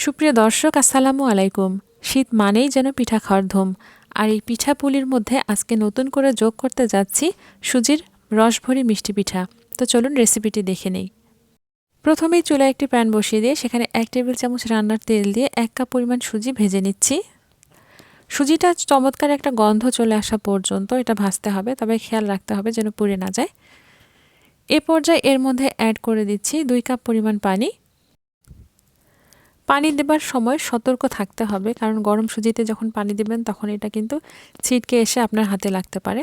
সুপ্রিয় দর্শক, আসসালামু আলাইকুম। শীত মানেই যেন পিঠা খাওয়ার ধুম। আর এই পিঠাপুলির মধ্যে আজকে নতুন করে যোগ করতে যাচ্ছি সুজির রসভরি মিষ্টি পিঠা। তো চলুন রেসিপিটি দেখে নেই। প্রথমেই চুলায় একটি প্যান বসিয়ে দিয়ে সেখানে 1 টেবিল চামচ রান্নার তেল দিয়ে 1 কাপ পরিমাণ সুজি ভেজে নিচ্ছি। সুজিটা চমৎকার একটা গন্ধ চলে আসা পর্যন্ত এটা ভাজতে হবে, তবে খেয়াল রাখতে হবে যেন পুড়ে না যায়। এ পর্যায়ে এর মধ্যে অ্যাড করে দিচ্ছি 2 কাপ পরিমাণ পানি। পানি দেবার সময় সতর্ক থাকতে হবে, কারণ গরম সুজিতে যখন পানি দেবেন তখন এটা কিন্তু ছিটকে এসে আপনার হাতে লাগতে পারে।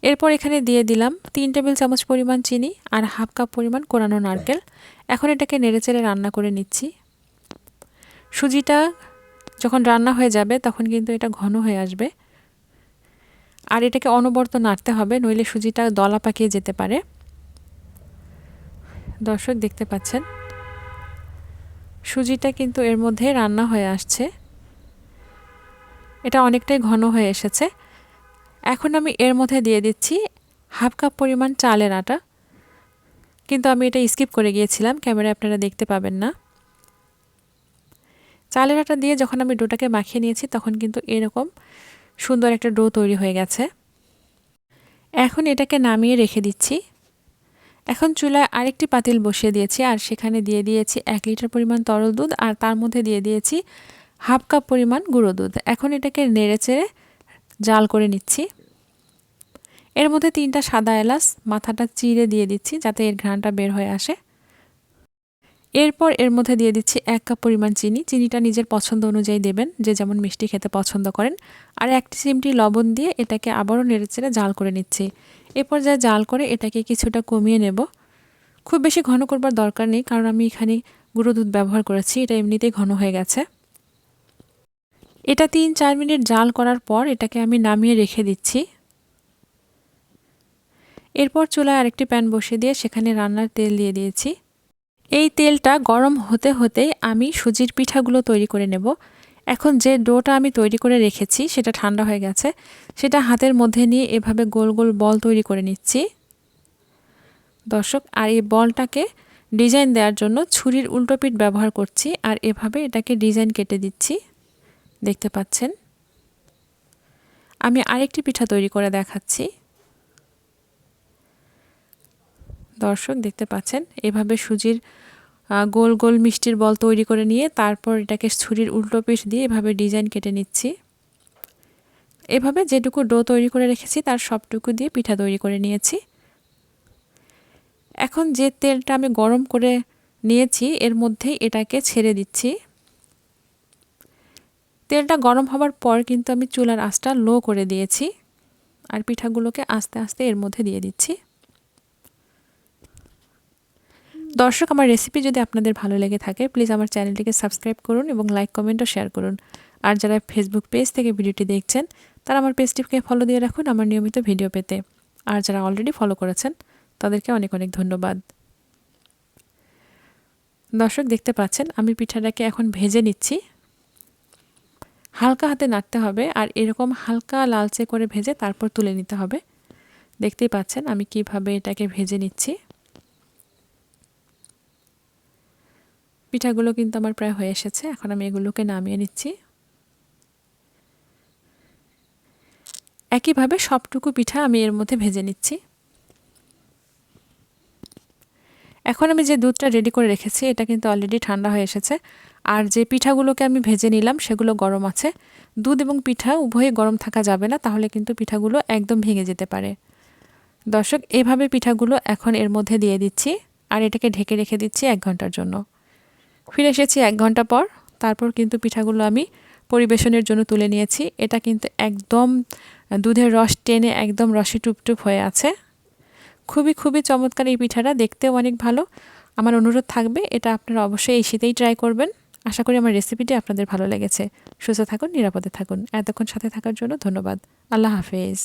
এরপর এখানে দিয়ে দিলাম 3 টেবিল চামচ পরিমাণ চিনি আর হাফ কাপ পরিমাণ কোরানো নারকেল। এখন এটাকে নেড়েচেড়ে রান্না করে নিচ্ছি। সুজিটা যখন রান্না হয়ে যাবে তখন কিন্তু এটা ঘন হয়ে আসবে, আর এটাকে অনবরত নাড়তে হবে, নইলে সুজিটা দলা পাকিয়ে যেতে পারে। দর্শক দেখতে পাচ্ছেন সুজিটা কিন্তু এর মধ্যে রান্না হয়ে আসছে, এটা অনেকটাই ঘন হয়ে এসেছে। এখন আমি এর মধ্যে দিয়ে দিচ্ছি হাফ কাপ পরিমাণ চালের আটা, কিন্তু আমি এটা স্কিপ করে গিয়েছিলাম, ক্যামেরায় আপনারা দেখতে পাবেন না। চালের আটা দিয়ে যখন আমি ডোটাকে মাখিয়ে নিয়েছি তখন কিন্তু এরকম সুন্দর একটা ডো তৈরি হয়ে গেছে। এখন এটাকে নামিয়ে রেখে দিচ্ছি। এখন চুলায় আরেকটি পাতিল বসিয়ে দিয়েছি আর সেখানে দিয়ে দিয়েছি 1 লিটার পরিমাণ তরল দুধ আর তার মধ্যে দিয়ে দিয়েছি হাফ কাপ পরিমাণ গুঁড়ো দুধ। এখন এটাকে নেড়েচেড়ে জাল করে নিচ্ছি। এর মধ্যে 3টা সাদা এলাচ মাথাটা চিড়ে দিয়ে দিচ্ছি যাতে এর ঘ্রাণটা বের হয়ে আসে। এরপর এর মধ্যে দিয়ে দিচ্ছি 1 কাপ পরিমাণ চিনি। চিনিটা নিজের পছন্দ অনুযায়ী দেবেন, যে যেমন মিষ্টি খেতে পছন্দ করেন। আর 1 চিমটি লবণ দিয়ে এটাকে আবারও নেড়েচেড়ে জাল করে নিচ্ছি। এরপর যা জাল করে এটাকে কিছুটা কমিয়ে নেব। খুব বেশি ঘন করবার দরকার নেই, কারণ আমি এখানে গুঁড়ো দুধ ব্যবহার করেছি, এটা এমনিতেই ঘন হয়ে গেছে। এটা 3-4 মিনিট জাল করার পর এটাকে আমি নামিয়ে রেখে দিচ্ছি। এরপর চুলায় আরেকটি প্যান বসিয়ে দিয়ে সেখানে রান্নার তেল দিয়ে দিয়েছি। এই তেলটা গরম হতে হতেই আমি সুজির পিঠাগুলো তৈরি করে নেব। এখন যে ডোটা আমি তৈরি করে রেখেছি সেটা ঠান্ডা হয়ে গেছে, সেটা হাতের মধ্যে নিয়ে এভাবে গোল গোল বল তৈরি করে নিচ্ছি দর্শক। আর এই বলটাকে ডিজাইন দেওয়ার জন্য ছুরির উল্টো পিঠ ব্যবহার করছি আর এভাবে এটাকে ডিজাইন কেটে দিচ্ছি। দেখতে পাচ্ছেন। আমি আরেকটি পিঠা তৈরি করে দেখাচ্ছি দর্শক, দেখতে পাচ্ছেন। এভাবে সুজির গোল গোল মিষ্টির বল তৈরি করে নিয়ে তারপর এটাকে ছুরির উল্টো পিঠ দিয়ে এভাবে ডিজাইন কেটে নিচ্ছি। এভাবে যেটুকু ডো তৈরি করে রেখেছি তার সবটুকু দিয়ে পিঠা তৈরি করে নিয়েছি। এখন যে তেলটা আমি গরম করে নিয়েছি এর মধ্যে এটাকে ছেড়ে দিচ্ছি। তেলটা গরম হবার পর কিন্তু আমি চুলার আঁচটা লো করে দিয়েছি আর পিঠাগুলোকে আস্তে আস্তে এর মধ্যে দিয়ে দিচ্ছি। দর্শক, আমার রেসিপি যদি আপনাদের ভালো লেগে থাকে প্লিজ আমার চ্যানেলটিকে সাবস্ক্রাইব করুন এবং লাইক কমেন্ট ও শেয়ার করুন। আর যারা ফেসবুক পেজ থেকে ভিডিওটি দেখছেন তারা আমার পেজটিকে ফলো দিয়ে রাখুন আমার নিয়মিত ভিডিও পেতে। আর যারা অলরেডি ফলো করেছেন তাদেরকে অনেক অনেক ধন্যবাদ। দর্শক দেখতে পাচ্ছেন আমি পিঠাটাকে এখন ভেজে নিচ্ছি। হালকা হাতে নাড়তে হবে আর এরকম হালকা লালচে করে ভেজে তারপর তুলে নিতে হবে। দেখতেই পাচ্ছেন আমি কিভাবে এটাকে ভেজে নিচ্ছি। পিঠাগুলো কিন্তু আমার প্রায় হয়ে এসেছে, এখন আমি এগুলোকে নামিয়ে নিচ্ছি। একইভাবে সবটুকু পিঠা আমি এর মধ্যে ভেজে নিচ্ছি। এখন আমি যে দুধটা রেডি করে রেখেছি এটা কিন্তু অলরেডি ঠান্ডা হয়ে এসেছে, আর যে পিঠাগুলোকে আমি ভেজে নিলাম সেগুলো গরম আছে। দুধ এবং পিঠা উভয়ই গরম থাকা যাবে না, তাহলে কিন্তু পিঠাগুলো একদম ভেঙে যেতে পারে। দর্শক, এভাবে পিঠাগুলো এখন এর মধ্যে দিয়ে দিচ্ছি আর এটাকে ঢেকে রেখে দিচ্ছি 1 ঘন্টার জন্য। ফিরে এসেছি 1 ঘন্টা পর। তারপর কিন্তু পিঠাগুলো আমি পরিবেশনের জন্য তুলে নিয়েছি। এটা কিন্তু একদম দুধের রস টেনে একদম রসে টুপটুপ হয়ে আছে। খুবই খুবই চমৎকার এই পিঠাটা, দেখতেও অনেক ভালো। আমার অনুরোধ থাকবে এটা আপনারা অবশ্যই এই শীতেই ট্রাই করবেন। আশা করি আমার রেসিপিটি আপনাদের ভালো লেগেছে। সুস্থ থাকুন, নিরাপদে থাকুন। এতক্ষণ সাথে থাকার জন্য ধন্যবাদ। আল্লাহ হাফেজ।